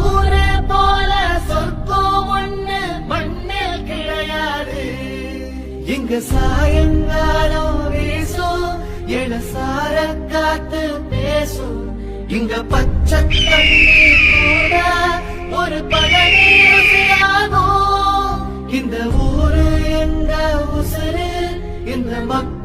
ஊரு போல சொர்க்கம் ஒண்ணு மண்ணில் கிடையாது. இங்க சாயங்காலம் வீசும் இளசார காத்து பேசும். இங்க பச்சை தண்ணி கூட ஒரு பதவி ருசியாகும். இந்த ஊரு எங்க உசுரு இந்த மக்கள்